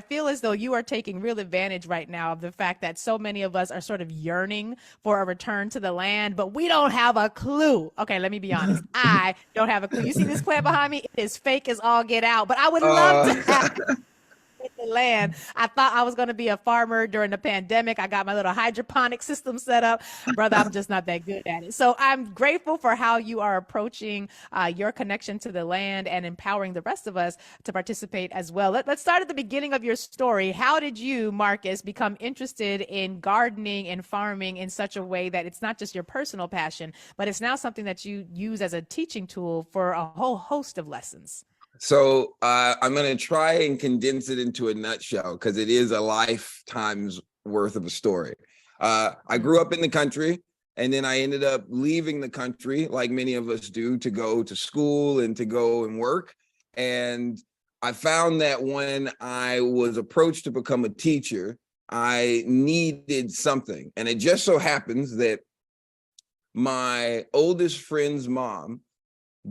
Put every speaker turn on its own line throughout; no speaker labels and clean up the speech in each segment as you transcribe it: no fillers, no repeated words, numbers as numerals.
feel as though you are taking real advantage right now of the fact that so many of us are sort of yearning for a return to the land, but we don't have a clue. Okay, let me be honest. I don't have a clue. You see this plant behind me? It is fake as all get out, but I would love to
Uh,
have the land. I thought I was going to be a farmer during the pandemic. I got my little hydroponic system set up. Brother, I'm just not that good at it. So I'm grateful for how you are approaching your connection to the land and empowering the rest of us to participate as well. Let's start at the beginning of your story. How did you, Marcus, become interested in gardening and farming in such a way that it's not just your personal passion, but it's now something that you use as a teaching tool for a whole host of lessons?
So I'm going to try and condense it into a nutshell because it is a lifetime's worth of a story. I grew up in the country, and then I ended up leaving the country, like many of us do, to go to school and to go and work. And I found that when I was approached to become a teacher, I needed something. And it just so happens that my oldest friend's mom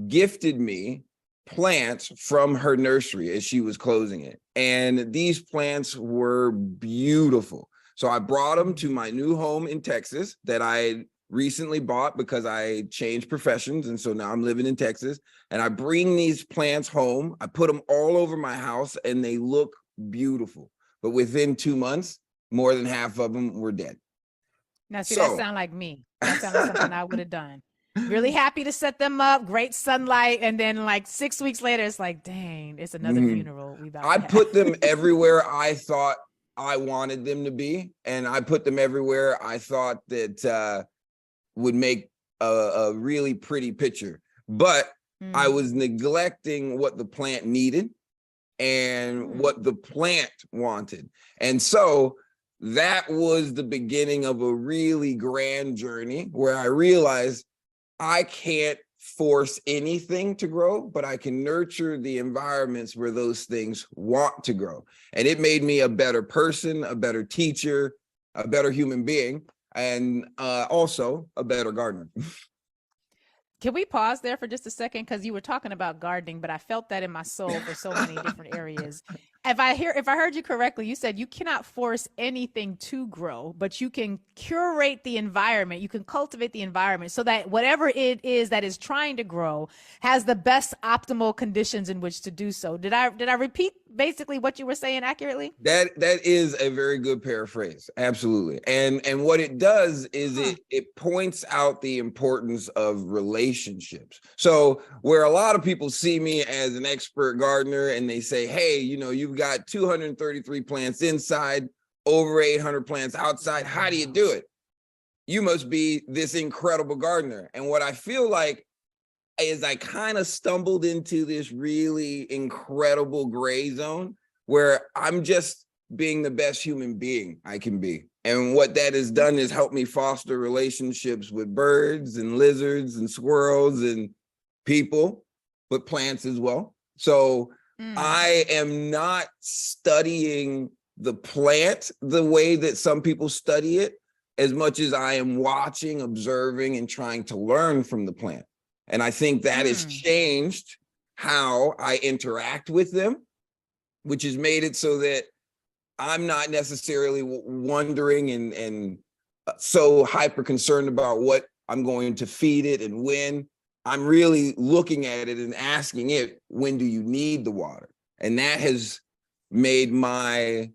gifted me plants from her nursery as she was closing it. And these plants were beautiful. So I brought them to my new home in Texas that I recently bought because I changed professions. And so now I'm living in Texas, and I bring these plants home. I put them all over my house and they look beautiful. But within 2 months, more than half of them were dead.
Now, see, that
So
sound like me. That sounds like something I would have done. Really happy to set them up, great sunlight, and then like 6 weeks later, it's like, dang, it's another funeral we about
I
to have.
put them everywhere I thought I wanted them to be, and I put them everywhere I thought that would make a really pretty picture. But I was neglecting what the plant needed and what the plant wanted. And so that was the beginning of a really grand journey where I realized I can't force anything to grow, but I can nurture the environments where those things want to grow. And it made me a better person, a better teacher, a better human being, and also a better gardener.
Can we pause there for just a second? Because you were talking about gardening, but I felt that in my soul for so many different areas. If I heard you correctly, you said you cannot force anything to grow, but you can curate the environment. You can cultivate the environment so that whatever it is that is trying to grow has the best optimal conditions in which to do so. Did I repeat basically what you were saying accurately?
That is a very good paraphrase. Absolutely. And what it does is it points out the importance of relationships. So where a lot of people see me as an expert gardener and they say, hey, you've got 233 plants inside, over 800 plants outside. How do you do it? You must be this incredible gardener. And what I feel like is I kind of stumbled into this really incredible gray zone where I'm just being the best human being I can be. And what that has done is help me foster relationships with birds and lizards and squirrels and people, but plants as well. So I am not studying the plant the way that some people study it, as much as I am watching, observing, and trying to learn from the plant. And I think that has changed how I interact with them, which has made it so that I'm not necessarily wondering and so hyper concerned about what I'm going to feed it and when. I'm really looking at it and asking it, when do you need the water? And that has made my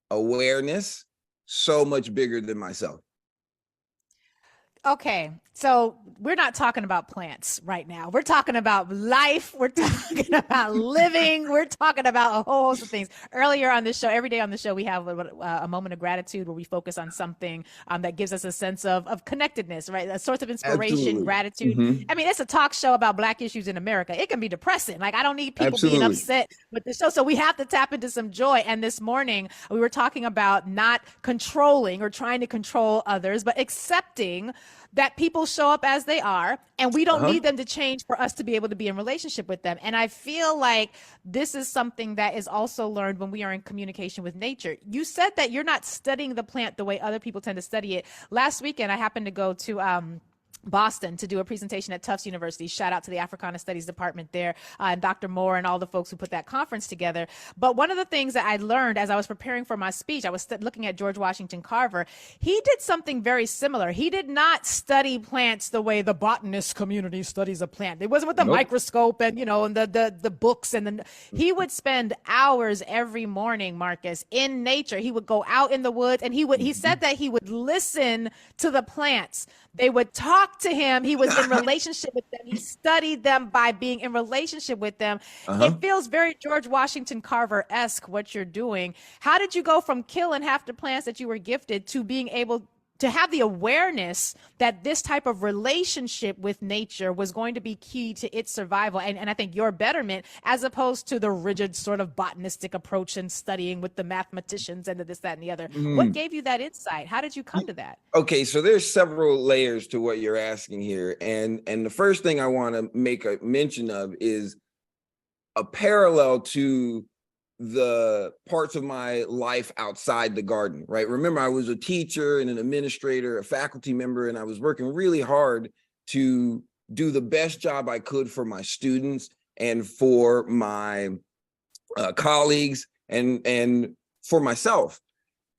awareness so much bigger than myself.
Okay, so we're not talking about plants right now. We're talking about life. We're talking about living. We're talking about a whole host of things. Earlier on this show, every day on the show, we have a moment of gratitude where we focus on something that gives us a sense of connectedness, right? A source of inspiration,
Absolutely.
gratitude. I mean, it's a talk show about Black issues in America. It can be depressing. Like, I don't need people being
Absolutely.
upset with the show. So we have to tap into some joy. And this morning, we were talking about not controlling or trying to control others, but accepting that people show up as they are, and we don't need them to change for us to be able to be in relationship with them. And I feel like this is something that is also learned when we are in communication with nature. You said that you're not studying the plant the way other people tend to study it. Last weekend, I happened to go to Boston to do a presentation at Tufts University. Shout out to the Africana Studies Department there, and Dr. Moore and all the folks who put that conference together. But one of the things that I learned as I was preparing for my speech, I was looking at George Washington Carver. He did something very similar. He did not study plants the way the botanist community studies a plant. It wasn't with the microscope and, you know, and the books. And he would spend hours every morning, Marcus, in nature. He would go out in the woods, and he said that he would listen to the plants. They would talk to him. He was in relationship with them. He studied them by being in relationship with them. It feels very George Washington Carver-esque what you're doing. How did you go from killing half the plants that you were gifted to being able to have the awareness that this type of relationship with nature was going to be key to its survival and I think your betterment, as opposed to the rigid sort of botanistic approach and studying with the mathematicians and the this, that, and the other? What gave you that insight? How did you come to that?
Okay, so there's several layers to what you're asking here. And the first thing I want to make a mention of is a parallel to the parts of my life outside the garden, right? Remember, I was a teacher and an administrator, a faculty member, and I was working really hard to do the best job I could for my students and for my colleagues and for myself.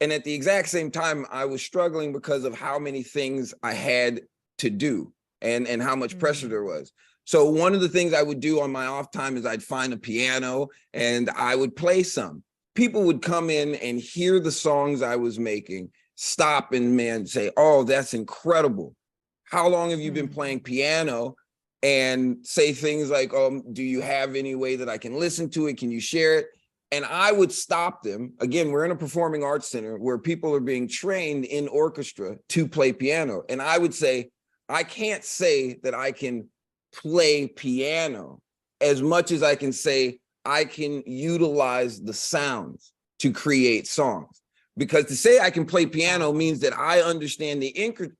And at the exact same time, I was struggling because of how many things I had to do and how much pressure there was. So one of the things I would do on my off time is I'd find a piano and I would play some. People would come in and hear the songs I was making, stop and say, "Oh, that's incredible. How long have you been playing piano?" And say things like, "Do you have any way that I can listen to it? Can you share it?" And I would stop them. Again, we're in a performing arts center where people are being trained in orchestra to play piano. And I would say, I can't say that I can play piano as much as I can say I can utilize the sounds to create songs. Because to say I can play piano means that I understand the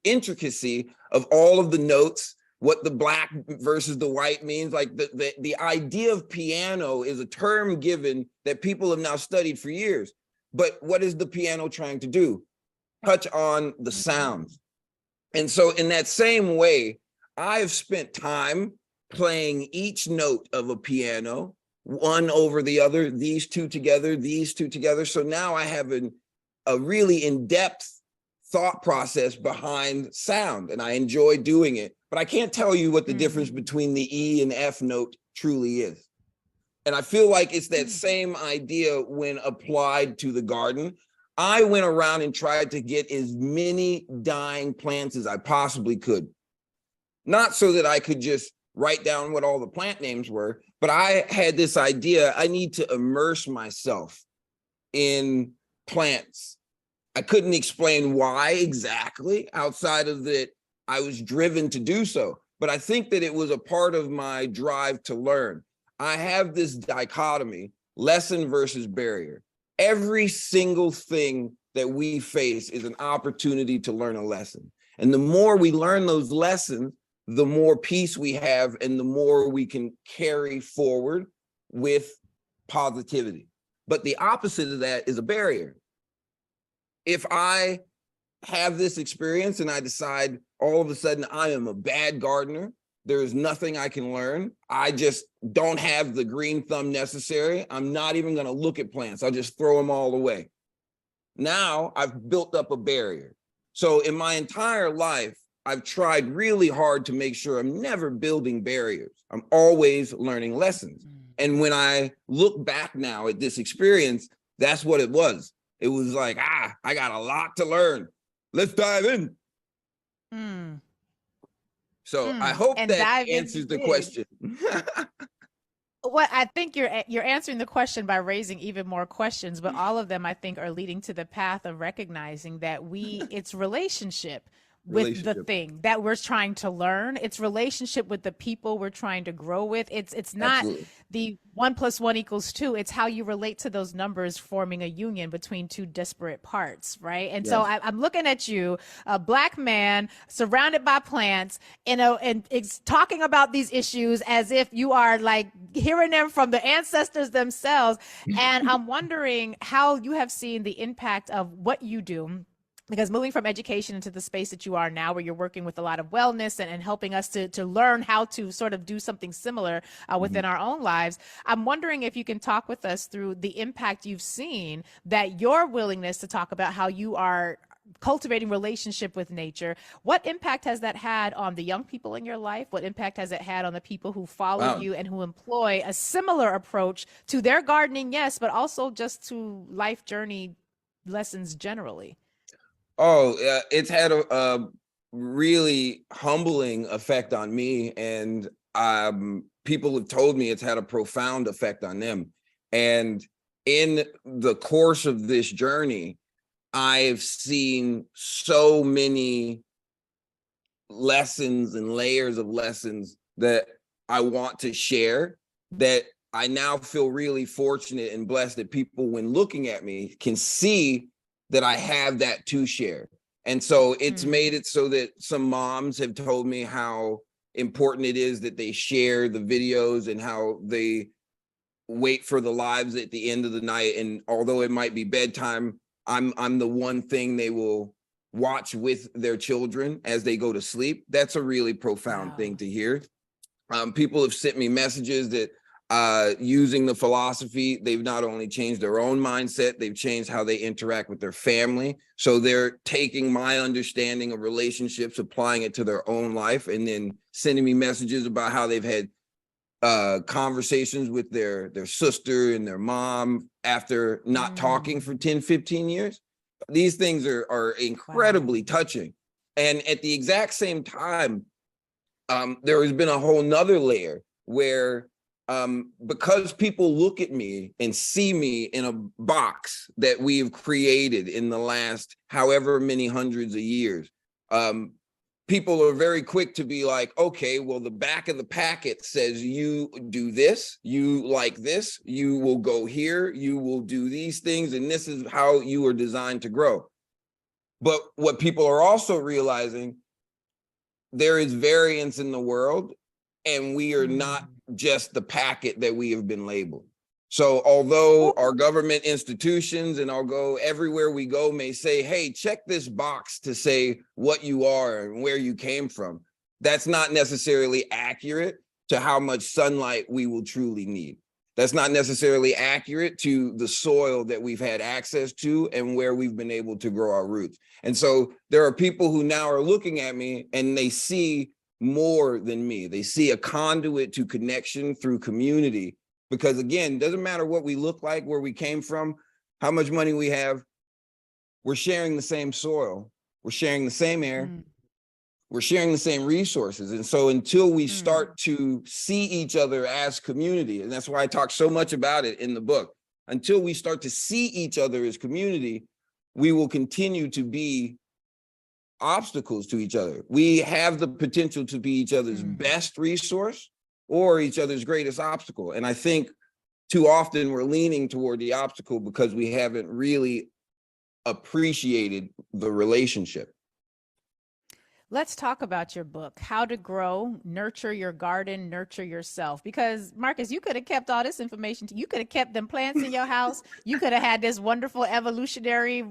intricacy of all of the notes, what the black versus the white means. Like the idea of piano is a term given that people have now studied for years. But what is the piano trying to do? Touch on the sounds. And so in that same way, I've spent time playing each note of a piano, one over the other, these two together, these two together. So now I have a really in-depth thought process behind sound, and I enjoy doing it. But I can't tell you what the difference between the E and F note truly is. And I feel like it's that same idea when applied to the garden. I went around and tried to get as many dying plants as I possibly could. Not so that I could just write down what all the plant names were, but I had this idea, I need to immerse myself in plants. I couldn't explain why exactly outside of that I was driven to do so, but I think that it was a part of my drive to learn. I have this dichotomy, lesson versus barrier. Every single thing that we face is an opportunity to learn a lesson. And the more we learn those lessons, the more peace we have and the more we can carry forward with positivity. But the opposite of that is a barrier. If I have this experience and I decide all of a sudden I am a bad gardener, there is nothing I can learn, I just don't have the green thumb necessary, I'm not even going to look at plants, I'll just throw them all away. Now I've built up a barrier. So in my entire life, I've tried really hard to make sure I'm never building barriers. I'm always learning lessons. And when I look back now at this experience, that's what it was. It was like, I got a lot to learn. Let's dive in. So I hope that answers the question.
Well, I think you're answering the question by raising even more questions, but all of them I think are leading to the path of recognizing that it's relationship with the thing that we're trying to learn. It's relationship with the people we're trying to grow with. It's not the 1 + 1 = 2. It's how you relate to those numbers forming a union between two disparate parts, right? And so I'm looking at you, a Black man surrounded by plants, and it's talking about these issues as if you are like hearing them from the ancestors themselves. And I'm wondering how you have seen the impact of what you do, because moving from education into the space that you are now, where you're working with a lot of wellness and helping us to learn how to sort of do something similar within our own lives, I'm wondering if you can talk with us through the impact you've seen that your willingness to talk about how you are cultivating relationship with nature. What impact has that had on the young people in your life? What impact has it had on the people who follow
Wow.
you and who employ a similar approach to their gardening, yes, but also just to life journey lessons generally?
Oh, it's had a really humbling effect on me, and people have told me it's had a profound effect on them. And in the course of this journey, I've seen so many lessons and layers of lessons that I want to share, that I now feel really fortunate and blessed that people, when looking at me, can see that I have that to share. And so it's made it so that some moms have told me how important it is that they share the videos and how they wait for the lives at the end of the night. And although it might be bedtime, I'm the one thing they will watch with their children as they go to sleep. That's a really profound thing to hear. People have sent me messages that using the philosophy, they've not only changed their own mindset, they've changed how they interact with their family. So they're taking my understanding of relationships, applying it to their own life, and then sending me messages about how they've had conversations with their sister and their mom after not talking for 10, 15 years. These things are incredibly touching. And at the exact same time, there has been a whole nother layer where because people look at me and see me in a box that we have created in the last however many hundreds of years, people are very quick to be like, okay, well, the back of the packet says you do this, you like this, you will go here, you will do these things, and this is how you are designed to grow. But what people are also realizing, there is variance in the world, and we are not just the packet that we have been labeled. So although our government institutions and although everywhere we go may say, hey, check this box to say what you are and where you came from, that's not necessarily accurate to how much sunlight we will truly need. That's not necessarily accurate to the soil that we've had access to and where we've been able to grow our roots. And so there are people who now are looking at me and they see more than me. They see a conduit to connection through community. Because again, it doesn't matter what we look like, where we came from, how much money we have, we're sharing the same soil, we're sharing the same air, we're sharing the same resources. And so until we start to see each other as community, and that's why I talk so much about it in the book, until we start to see each other as community, we will continue to be obstacles to each other. We have the potential to be each other's best resource or each other's greatest obstacle. And I think too often we're leaning toward the obstacle because we haven't really appreciated the relationship.
Let's talk about your book, How to Grow, Nurture Your Garden, Nurture Yourself. Because Marcus, you could have kept all this information. You could have kept them plants in your house. You could have had this wonderful evolutionary,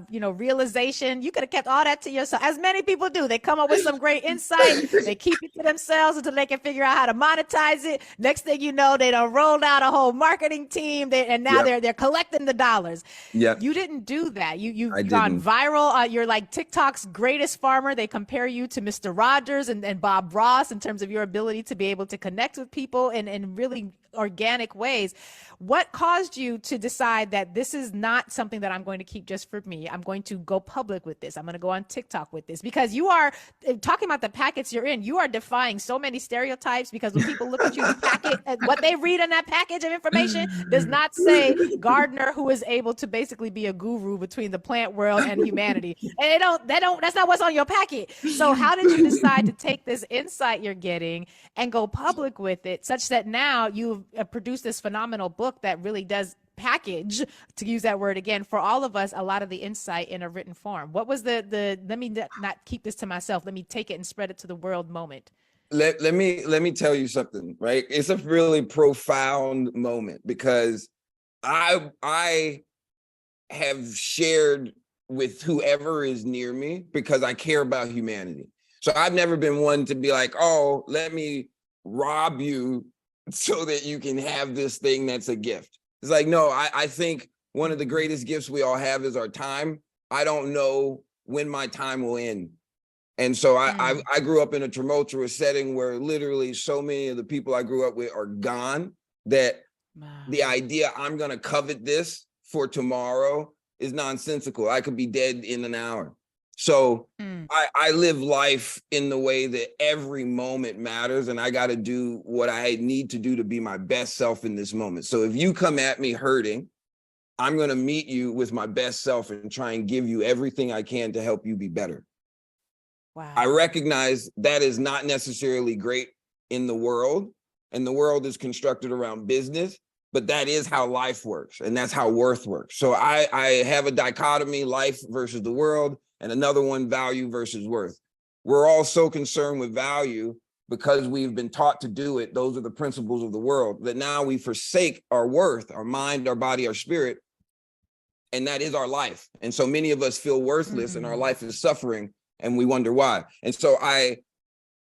realization. You could have kept all that to yourself, as many people do. They come up with some great insight. They keep it to themselves until they can figure out how to monetize it. Next thing you know, they done rolled out a whole marketing team, and now they're collecting the dollars.
Yeah,
you didn't do that. You've gone viral. You're like TikTok's greatest farmer. They compare you to Mr. Rogers and Bob Ross in terms of your ability to be able to connect with people in really organic ways. What caused you to decide that this is not something that I'm going to keep just for me? I'm going to go public with this. I'm going to go on TikTok with this, because you are talking about the packets you're in. You are defying so many stereotypes, because when people look at you, the packet, what they read in that package of information does not say gardener who is able to basically be a guru between the plant world and humanity. And that's not what's on your packet. So how did you decide to take this insight you're getting and go public with it, such that now you've produced this phenomenal book that really does package, to use that word again, for all of us, a lot of the insight in a written form? What was the let me not keep this to myself, let me take it and spread it to the world moment?
Let me tell you something, right? It's a really profound moment, because I have shared with whoever is near me because I care about humanity. So I've never been one to be like, oh, let me rob you so that you can have this thing that's a gift. It's like, no, I think one of the greatest gifts we all have is our time. I don't know when my time will end. And so I grew up in a tumultuous setting where literally so many of the people I grew up with are gone that the idea I'm going to covet this for tomorrow is nonsensical. I could be dead in an hour. So I live life in the way that every moment matters, and I got to do what I need to do to be my best self in this moment. So if you come at me hurting, I'm going to meet you with my best self and try and give you everything I can to help you be better.
Wow.
I recognize that is not necessarily great in the world, and the world is constructed around business, but that is how life works, and that's how worth works. So I have a dichotomy, life versus the world, and another one, value versus worth. We're all so concerned with value because we've been taught to do it. Those are the principles of the world, that now we forsake our worth, our mind, our body, our spirit, and that is our life. And so many of us feel worthless and our life is suffering, and we wonder why. And so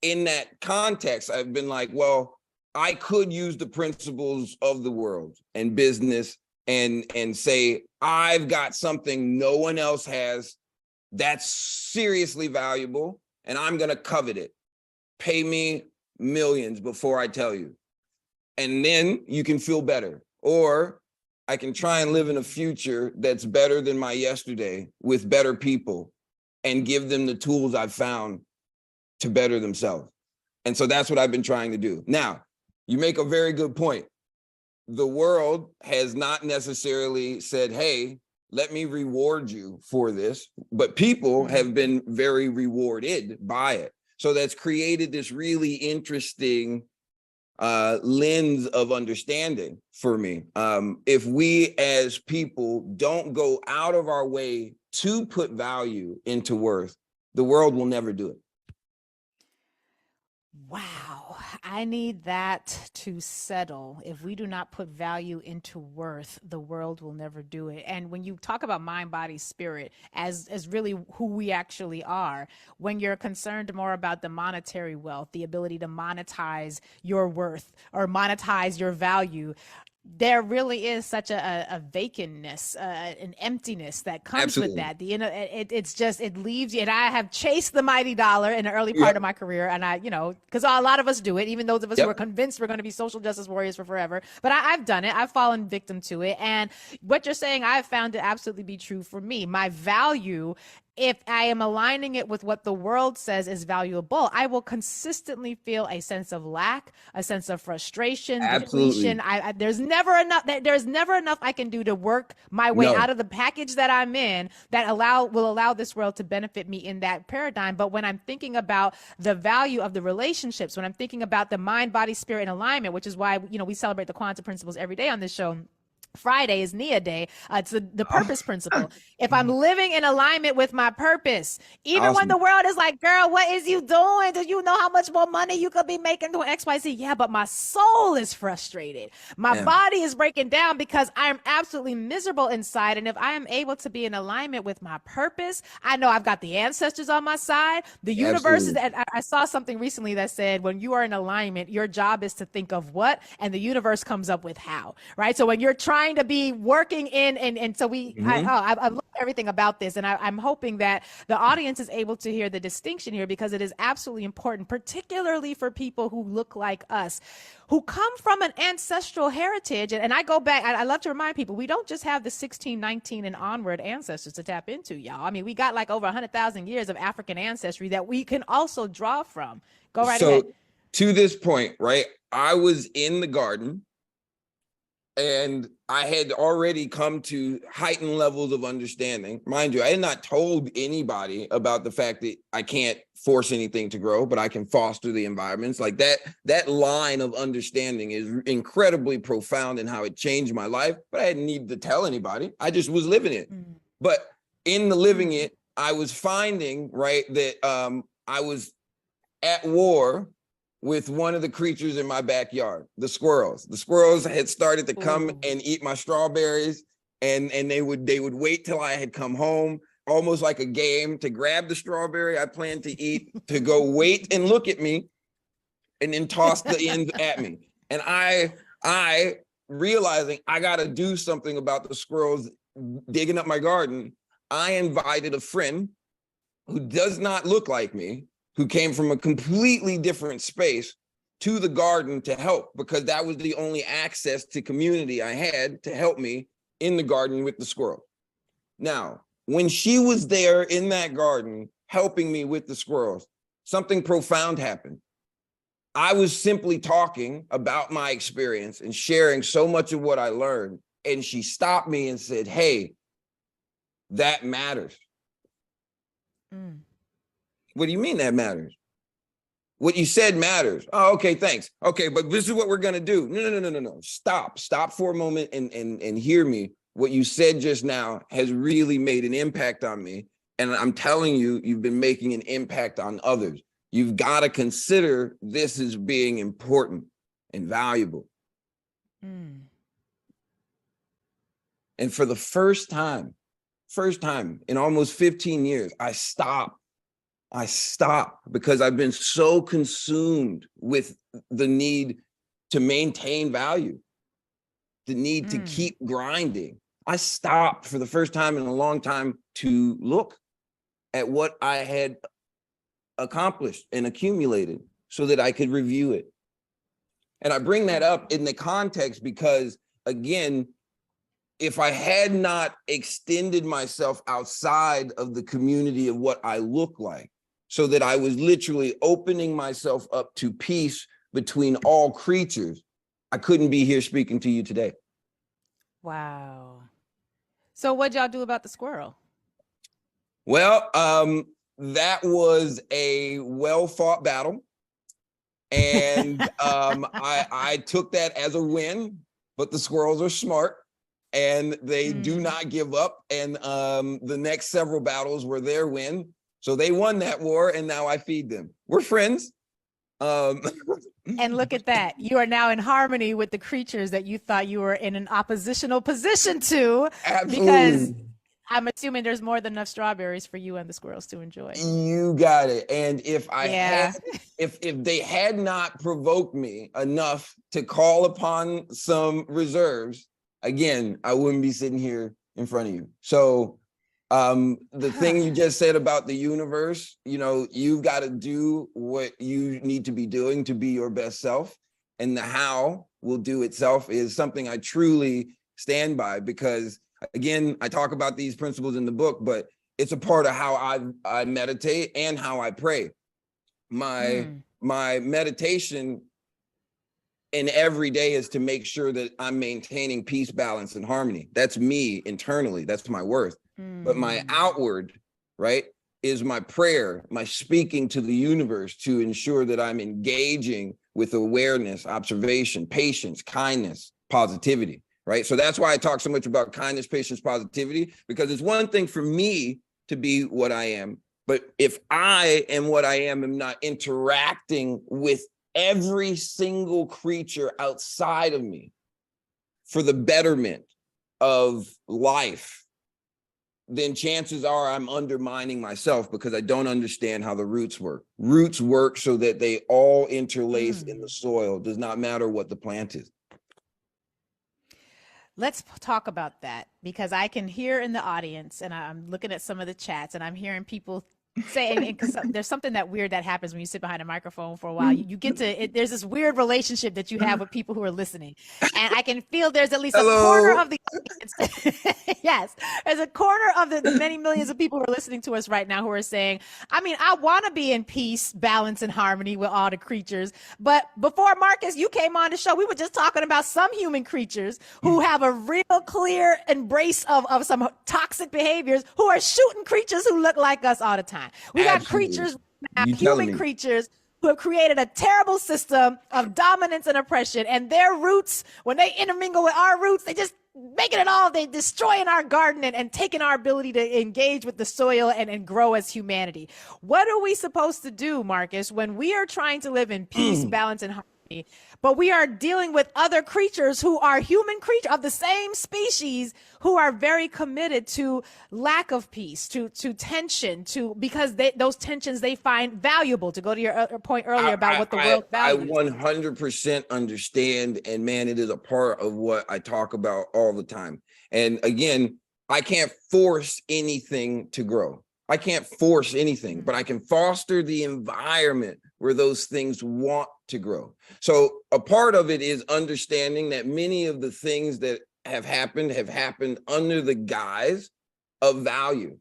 in that context, I've been like, well, I could use the principles of the world and business and say, I've got something no one else has that's seriously valuable, and I'm going to covet it. Pay me millions before I tell you. And then you can feel better. Or I can try and live in a future that's better than my yesterday with better people and give them the tools I've found to better themselves. And so that's what I've been trying to do. Now, you make a very good point. The world has not necessarily said, hey, let me reward you for this, but people have been very rewarded by it. So that's created this really interesting lens of understanding for me. If we as people don't go out of our way to put value into worth, the world will never do it.
Wow, I need that to settle. If we do not put value into worth, the world will never do it. And when you talk about mind, body, spirit as really who we actually are, when you're concerned more about the monetary wealth, the ability to monetize your worth or monetize your value, there really is such a vacantness, an emptiness that comes
Absolutely.
with that. It's just, it leaves you. And I have chased the mighty dollar in the early part of my career. And because a lot of us do it, even those of us who are convinced we're going to be social justice warriors for forever. But I've done it. I've fallen victim to it. And what you're saying, I've found to absolutely be true for me. My value, if I am aligning it with what the world says is valuable, I will consistently feel a sense of lack, a sense of frustration, depletion. There's never enough. There's never enough I can do to work my way out of the package that I'm in that will allow this world to benefit me in that paradigm. But when I'm thinking about the value of the relationships, when I'm thinking about the mind, body, spirit, and alignment, which is why we celebrate the quantum principles every day on this show. Friday is Nia Day. It's the purpose principle. If I'm living in alignment with my purpose, even when the world is like, girl, what is you doing? Do you know how much more money you could be making doing XYZ? Yeah, but my soul is frustrated. My body is breaking down because I am absolutely miserable inside. And if I am able to be in alignment with my purpose, I know I've got the ancestors on my side. The universe is, I saw something recently that said, when you are in alignment, your job is to think of what, and the universe comes up with how, right? So when you're trying to be working in, and so I love everything about this, and I'm hoping that the audience is able to hear the distinction here, because it is absolutely important, particularly for people who look like us, who come from an ancestral heritage. And I go back, I love to remind people, we don't just have the 1619 and onward ancestors to tap into, y'all. I mean, we got like over 100,000 years of African ancestry that we can also draw from. Go right ahead.
So to this point, right, I was in the garden, and I had already come to heightened levels of understanding. Mind you, I had not told anybody about the fact that I can't force anything to grow, but I can foster the environments. Like that line of understanding is incredibly profound in how it changed my life, but I didn't need to tell anybody. I just was living it. But in the living it, I was finding, right, that I was at war with one of the creatures in my backyard, the squirrels. The squirrels had started to come and eat my strawberries, and they would wait till I had come home, almost like a game to grab the strawberry I plan to eat, to go wait and look at me, and then toss the ends at me. And I realizing I got to do something about the squirrels digging up my garden, I invited a friend who does not look like me, who came from a completely different space, to the garden to help, because that was the only access to community I had to help me in the garden with the squirrel. Now, when she was there in that garden helping me with the squirrels, something profound happened. I was simply talking about my experience and sharing so much of what I learned. And she stopped me and said, "Hey, that matters." What do you mean that matters? What you said matters. Oh, okay, thanks. Okay, but this is what we're gonna do. No. Stop for a moment and hear me. What you said just now has really made an impact on me. And I'm telling you, you've been making an impact on others. You've got to consider this as being important and valuable. And for the first time in almost 15 years, I stopped because I've been so consumed with the need to maintain value, the need to keep grinding. I stopped for the first time in a long time to look at what I had accomplished and accumulated so that I could review it. And I bring that up in the context because, again, if I had not extended myself outside of the community of what I look like, so that I was literally opening myself up to peace between all creatures, I couldn't be here speaking to you today.
Wow. So what'd y'all do about the squirrel?
Well, that was a well-fought battle. And I took that as a win, but the squirrels are smart and they do not give up. And the next several battles were their win. So they won that war, and now I feed them. We're friends.
And look at that. You are now in harmony with the creatures that you thought you were in an oppositional position to.
Absolutely.
Because I'm assuming there's more than enough strawberries for you and the squirrels to enjoy.
You got it. And if they had not provoked me enough to call upon some reserves, again, I wouldn't be sitting here in front of you. So the thing you just said about the universe, you've got to do what you need to be doing to be your best self, and the how will do itself is something I truly stand by, because again, I talk about these principles in the book, but it's a part of how I meditate and how I pray. My meditation in every day is to make sure that I'm maintaining peace, balance, and harmony. That's me internally. That's my worth. But my outward, right, is my prayer, my speaking to the universe to ensure that I'm engaging with awareness, observation, patience, kindness, positivity, right? So that's why I talk so much about kindness, patience, positivity, because it's one thing for me to be what I am. But if I am what I am not interacting with every single creature outside of me for the betterment of life, then chances are I'm undermining myself, because I don't understand how the roots work. Roots work so that they all interlace in the soil. Does not matter what the plant is.
Let's talk about that, because I can hear in the audience, and I'm looking at some of the chats, and I'm hearing people saying, because there's something that weird that happens when you sit behind a microphone for a while. You get to there's this weird relationship that you have with people who are listening, and I can feel there's at least a corner of the audience. Yes, there's a corner of the many millions of people who are listening to us right now who are saying, I mean, I want to be in peace, balance, and harmony with all the creatures. But before, Marcus, you came on the show, we were just talking about some human creatures who have a real clear embrace of some toxic behaviors, who are shooting creatures who look like us all the time. We got creatures, human creatures, who have created a terrible system of dominance and oppression, and their roots, when they intermingle with our roots, they just making it all, they destroying our garden and taking our ability to engage with the soil and grow as humanity. What are we supposed to do, Marcus, when we are trying to live in peace, balance, and harmony But we are dealing with other creatures who are human creatures of the same species who are very committed to lack of peace, to tension, because those tensions they find valuable. To go to your point earlier about what the world
I
values.
100% understand, and man, it is a part of what I talk about all the time. And again, I can't force anything to grow. I can't force anything, but I can foster the environment where those things want to grow. So a part of it is understanding that many of the things that have happened under the guise of value.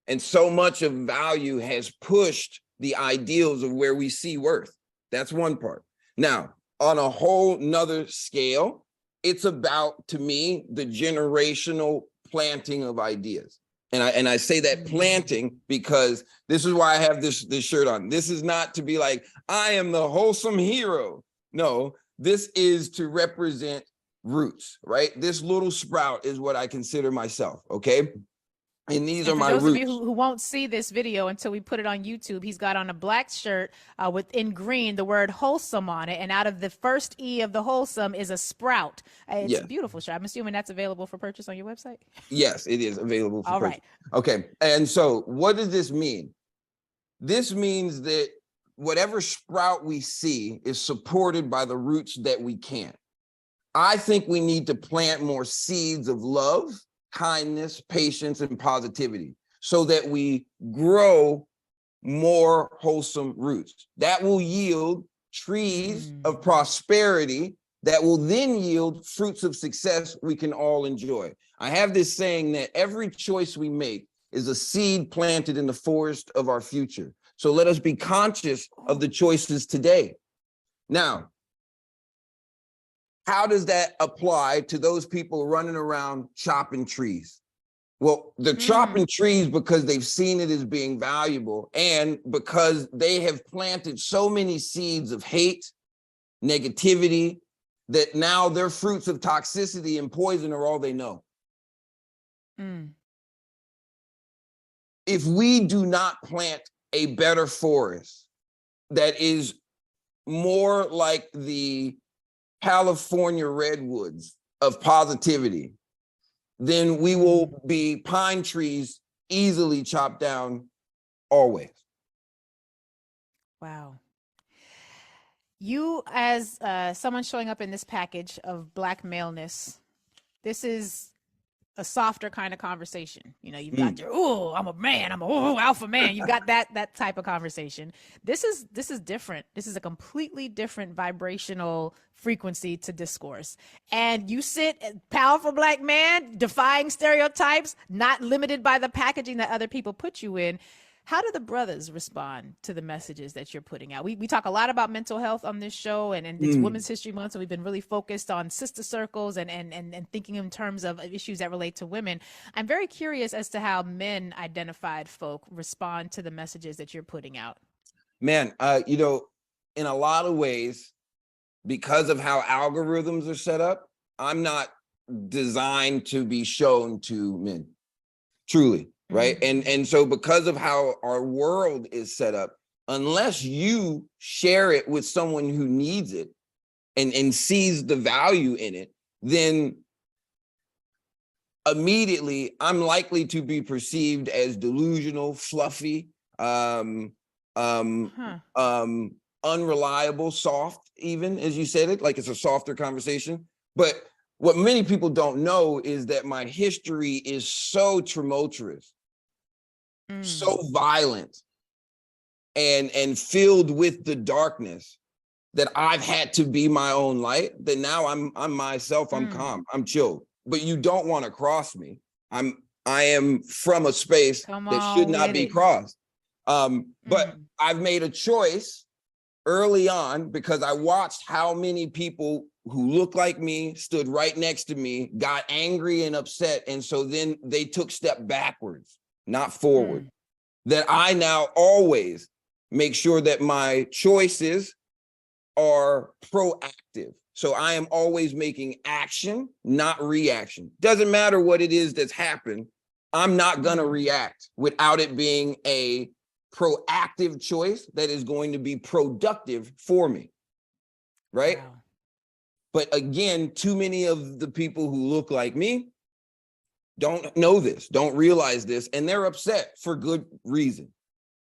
And so much of value has pushed the ideals of where we see worth. That's one part. Now, on a whole nother scale, it's about, to me, the generational planting of ideas. And I say that planting because this is why I have this shirt on. This is not to be like, I am the wholesome hero. No, this is to represent roots, right? This little sprout is what I consider myself, okay? And these are my roots.
For those of you who won't see this video until we put it on YouTube, he's got on a black shirt with in green the word wholesome on it. And out of the first E of the wholesome is a sprout. It's a beautiful shirt. I'm assuming that's available for purchase on your website?
Yes, it is available for
All
purchase.
right.
Okay. And so what does this mean? This means that whatever sprout we see is supported by the roots that we can't. I think we need to plant more seeds of love, kindness, patience, and positivity so that we grow more wholesome roots. That will yield trees of prosperity that will then yield fruits of success we can all enjoy. I have this saying that every choice we make is a seed planted in the forest of our future. So let us be conscious of the choices today. Now, how does that apply to those people running around chopping trees? Well, they're chopping trees because they've seen it as being valuable and because they have planted so many seeds of hate, negativity, that now their fruits of toxicity and poison are all they know. If we do not plant a better forest that is more like the California redwoods of positivity, then we will be pine trees easily chopped down always.
Wow. You, as someone showing up in this package of black maleness, this is a softer kind of conversation. You know, you've got your, oh, I'm a man, I'm a alpha man. You've got that type of conversation. This is different. This is a completely different vibrational frequency to discourse. And you sit, powerful black man, defying stereotypes, not limited by the packaging that other people put you in. How do the brothers respond to the messages that you're putting out? We talk a lot about mental health on this show, and it's Women's History Month, so we've been really focused on sister circles and thinking in terms of issues that relate to women. I'm very curious as to how men identified folk respond to the messages that you're putting out.
Man, you know, in a lot of ways, because of how algorithms are set up, I'm not designed to be shown to men, truly. Right. And so because of how our world is set up, unless you share it with someone who needs it and sees the value in it, then immediately I'm likely to be perceived as delusional, fluffy, unreliable, soft, even as you said it, like it's a softer conversation. But what many people don't know is that my history is so tumultuous, so violent, and filled with the darkness that I've had to be my own light, that now I'm myself, I'm calm, I'm chilled. But you don't want to cross me. I am from a space that should not be crossed. But I've made a choice early on because I watched how many people who looked like me, stood right next to me, got angry and upset. And so then they took step backwards, not forward. That I now always make sure that my choices are proactive. So I am always making action, not reaction. Doesn't matter what it is that's happened. I'm not going to react without it being a proactive choice that is going to be productive for me. right?
Wow.
But again, too many of the people who look like me don't know this, don't realize this, and they're upset for good reason.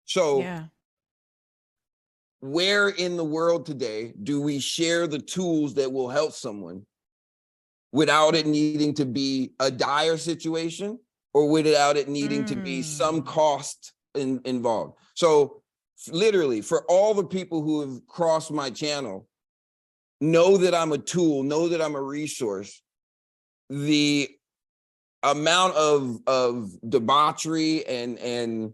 So
Yeah.
where in the world today do we share the tools that will help someone without it needing to be a dire situation or without it needing to be some cost involved? So literally, for all the people who have crossed my channel, know that I'm a tool, know that I'm a resource. The amount of debauchery and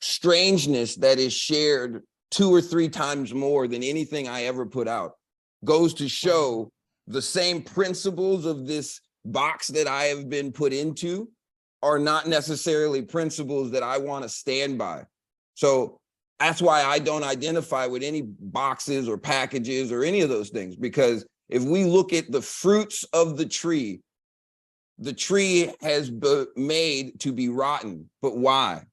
strangeness that is shared 2 or 3 times more than anything I ever put out goes to show the same principles of this box that I have been put into are not necessarily principles that I want to stand by. So that's why I don't identify with any boxes or packages or any of those things, because if we look at the fruits of the tree has been made to be rotten. But why?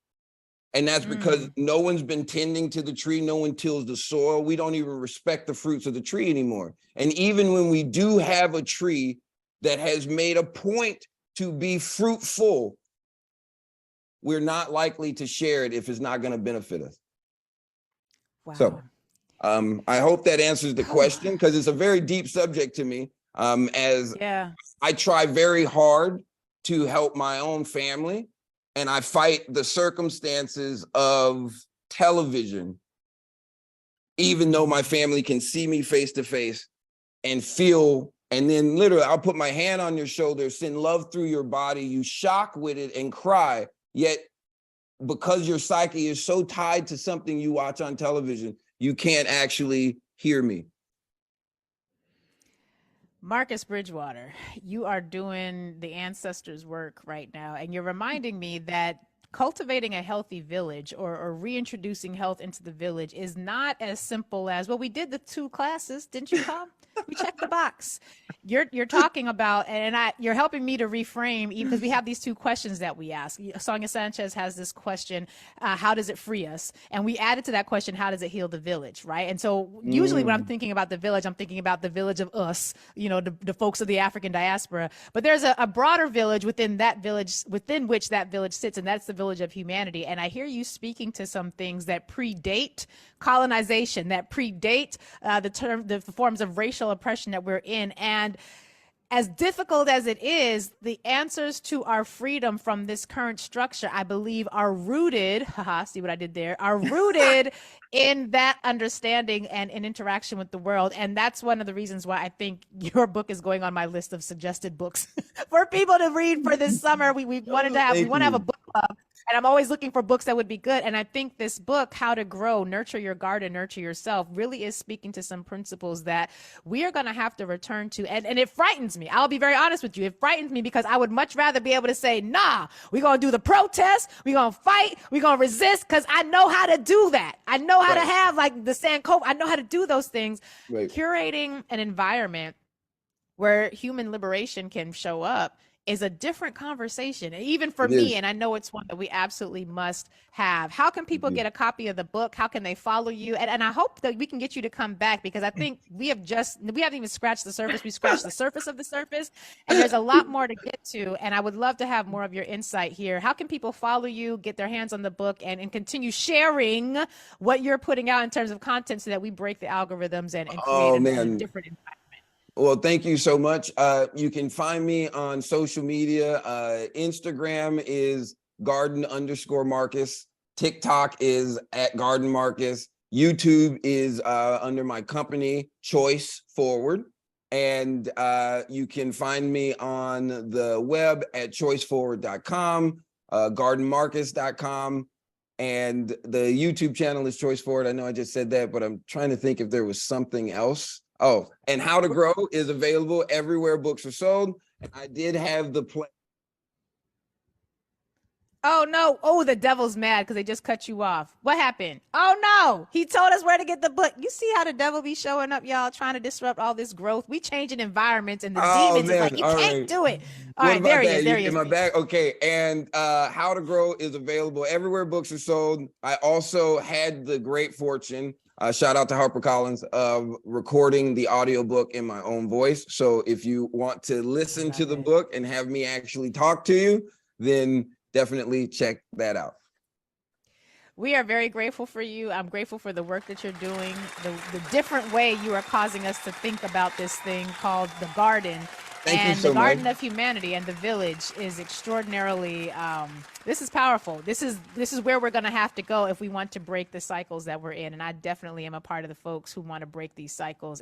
And that's because no one's been tending to the tree. No one tills the soil. We don't even respect the fruits of the tree anymore. And even when we do have a tree that has made a point to be fruitful, we're not likely to share it if it's not going to benefit us.
Wow.
So I hope that answers the question, because it's a very deep subject to me. As I try very hard to help my own family, and I fight the circumstances of television, even though my family can see me face to face and feel, and then literally I'll put my hand on your shoulder, send love through your body, you shock with it and cry, yet because your psyche is so tied to something you watch on television, you can't actually hear me.
Marcus Bridgewater, you are doing the ancestors' work right now, and you're reminding me that cultivating a healthy village or reintroducing health into the village is not as simple as, well, we did the 2 classes, didn't you come? We checked the box. You're talking about, and you're helping me to reframe, even because we have these 2 questions that we ask. Sonia Sanchez has this question, how does it free us? And we added to that question, how does it heal the village, right? And so usually when I'm thinking about the village, I'm thinking about the village of us, you know, the folks of the African diaspora. But there's a broader village within that village, within which that village sits, and that's the village of humanity. And I hear you speaking to some things that predate colonization, that predate the forms of racial oppression that we're in. And as difficult as it is, the answers to our freedom from this current structure, I believe, are rooted, see what I did there, are rooted in that understanding and in interaction with the world. And that's one of the reasons why I think your book is going on my list of suggested books for people to read for this summer. We want to have a book club. And I'm always looking for books that would be good. And I think this book, How to Grow, Nurture Your Garden, Nurture Yourself, really is speaking to some principles that we are going to have to return to. And it frightens me. I'll be very honest with you. It frightens me because I would much rather be able to say, nah, we're going to do the protest. We're going to fight. We're going to resist, because I know how to do that. I know how to have like the Sankofa. I know how to do those things. Curating an environment where human liberation can show up is a different conversation, even for me. And I know it's one that we absolutely must have. How can people get a copy of the book? How can they follow you? And I hope that we can get you to come back, because I think we haven't even scratched the surface. We scratched the surface of the surface, and there's a lot more to get to. And I would love to have more of your insight here. How can people follow you, get their hands on the book, and continue sharing what you're putting out in terms of content, so that we break the algorithms and create a different environment?
Well, thank you so much. You can find me on social media. Instagram is garden_Marcus. TikTok is @GardenMarcus. YouTube is under my company, Choice Forward. And you can find me on the web at choiceforward.com, gardenmarcus.com. And the YouTube channel is Choice Forward. I know I just said that, but I'm trying to think if there was something else. Oh, and How to Grow is available everywhere books are sold. And I did have the play.
Oh, no. Oh, the devil's mad because they just cut you off. What happened? Oh, no. He told us where to get the book. You see how the devil be showing up, y'all, trying to disrupt all this growth. We changing environments, and the demons is like, you can't do it. All right, there he is. There he is.
In my bag. Okay. And How to Grow is available everywhere books are sold. I also had the great fortune shout out to HarperCollins of recording the audiobook in my own voice. So if you want to listen to the book and have me actually talk to you, then definitely check that out.
We are very grateful for you. I'm grateful for the work that you're doing, the different way you are causing us to think about this thing called the garden.
Thank you
And
so
the Garden
much.
of Humanity and the village is extraordinarily, this is powerful. This is where we're going to have to go if we want to break the cycles that we're in. And I definitely am a part of the folks who want to break these cycles.